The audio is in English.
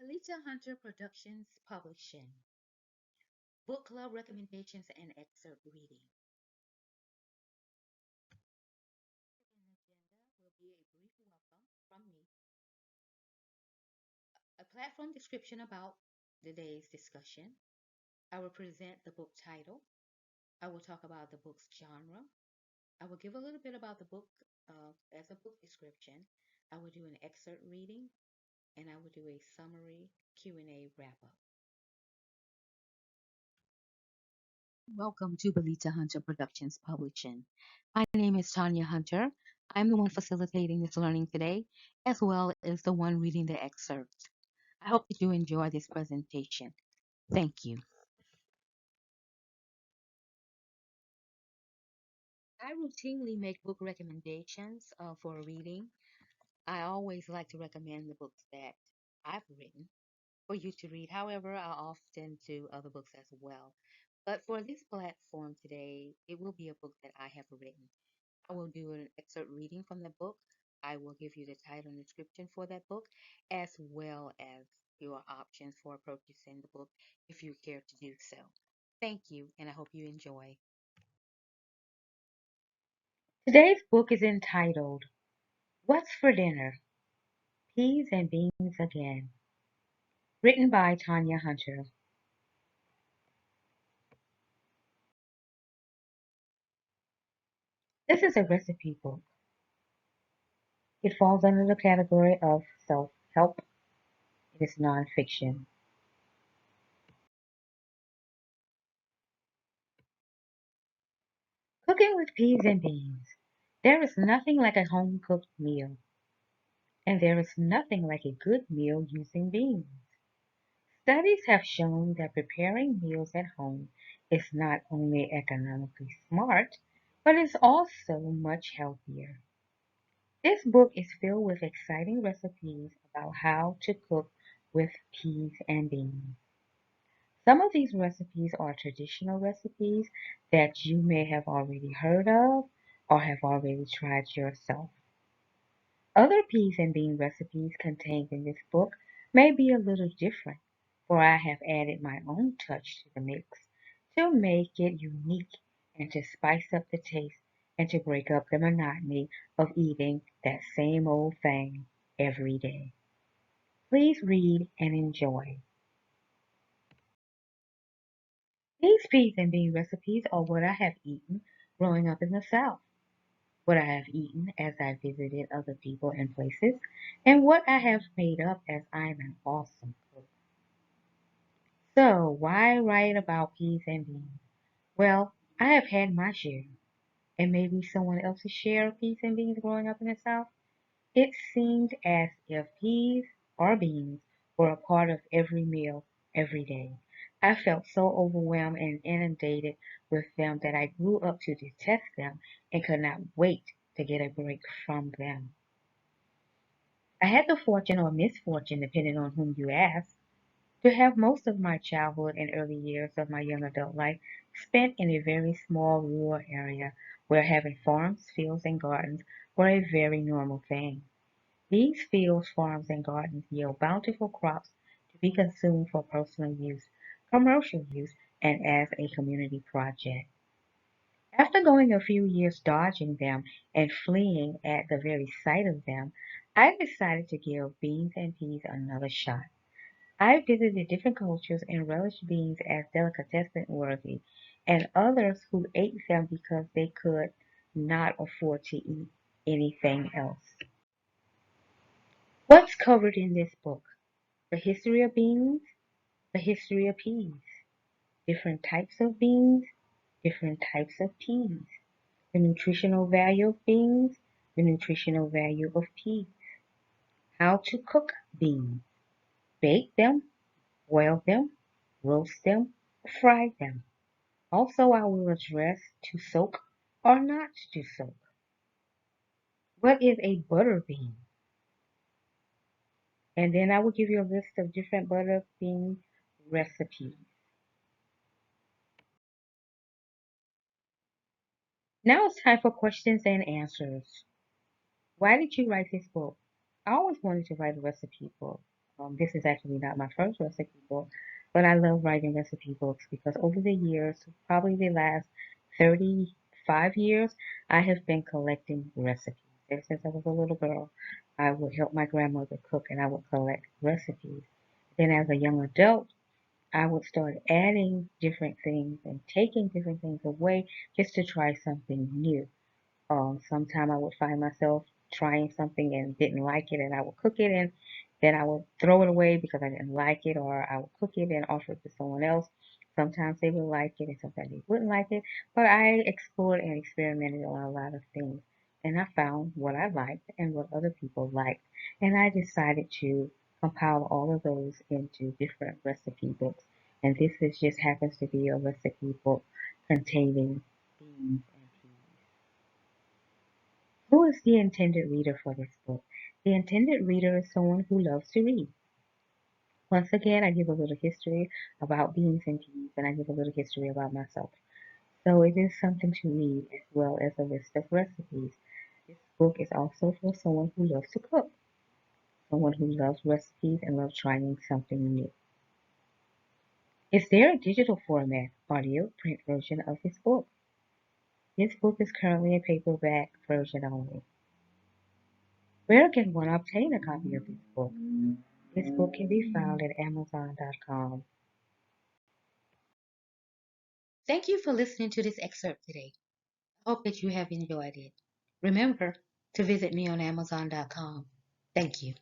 Beletahunter Productions Publishing. Book Club Recommendations and Excerpt Reading. An agenda will be a brief welcome from me, a platform description about the day's discussion. I will present the book title. I will talk about the book's genre. I will give a little bit about the book as a book description. I will do an excerpt reading, and I will do a summary Q&A wrap-up. Welcome to Beletahunter Productions Publishing. My name is Tanya Hunter. I'm the one facilitating this learning today, as well as the one reading the excerpt. I hope that you enjoy this presentation. Thank you. I routinely make book recommendations for a reading. I always like to recommend the books that I've written for you to read. However, I often do other books as well. But for this platform today, it will be a book that I have written. I will do an excerpt reading from the book. I will give you the title and description for that book, as well as your options for purchasing the book if you care to do so. Thank you, and I hope you enjoy. Today's book is entitled, What's for Dinner? Peas and Beans Again, written by Tanya Hunter. This is a recipe book. It falls under the category of self-help. It is nonfiction. Cooking with peas and beans. There is nothing like a home-cooked meal, and there is nothing like a good meal using beans. Studies have shown that preparing meals at home is not only economically smart, but is also much healthier. This book is filled with exciting recipes about how to cook with peas and beans. Some of these recipes are traditional recipes that you may have already heard of or have already tried yourself. Other peas and bean recipes contained in this book may be a little different, for I have added my own touch to the mix to make it unique and to spice up the taste and to break up the monotony of eating that same old thing every day. Please read and enjoy. These peas and bean recipes are what I have eaten growing up in the South, what I have eaten as I visited other people and places, and what I have made up as I'm an awesome cook. So, why write about peas and beans? Well, I have had my share, and maybe someone else's share of peas and beans growing up in the South. It seemed as if peas or beans were a part of every meal every day. I felt so overwhelmed and inundated with them that I grew up to detest them and could not wait to get a break from them. I had the fortune or misfortune, depending on whom you ask, to have most of my childhood and early years of my young adult life spent in a very small rural area where having farms, fields, and gardens were a very normal thing. These fields, farms, and gardens yield bountiful crops to be consumed for personal use, commercial use, and as a community project. After going a few years dodging them and fleeing at the very sight of them, I decided to give beans and peas another shot. I visited different cultures and relished beans as delicatessen worthy, and others who ate them because they could not afford to eat anything else. What's covered in this book? The history of beans, the history of peas, different types of beans, different types of peas, the nutritional value of beans, the nutritional value of peas, how to cook beans, bake them, boil them, roast them, fry them. Also, I will address to soak or not to soak. What is a butter bean? And then I will give you a list of different butter bean recipes. Now it's time for questions and answers. Why did you write this book? I always wanted to write a recipe book. This is actually not my first recipe book, but I love writing recipe books because over the years, probably the last 35 years, I have been collecting recipes. Ever since I was a little girl, I would help my grandmother cook and I would collect recipes. Then as a young adult, I would start adding different things and taking different things away just to try something new. Sometime I would find myself trying something and didn't like it, and I would cook it, and then I would throw it away because I didn't like it, or I would cook it and offer it to someone else. Sometimes they would like it, and sometimes they wouldn't like it. But I explored and experimented on a lot of things, and I found what I liked and what other people liked, and I decided to compile all of those into different recipe books. And this is just happens to be a recipe book containing beans and peas. Who is the intended reader for this book? The intended reader is someone who loves to read. Once again, I give a little history about beans and peas, and I give a little history about myself. So it is something to read as well as a list of recipes. This book is also for someone who loves to cook, someone who loves recipes and loves trying something new. Is there a digital format, audio, print version of this book? This book is currently a paperback version only. Where can one obtain a copy of this book? This book can be found at Amazon.com. Thank you for listening to this excerpt today. I hope that you have enjoyed it. Remember to visit me on Amazon.com. Thank you.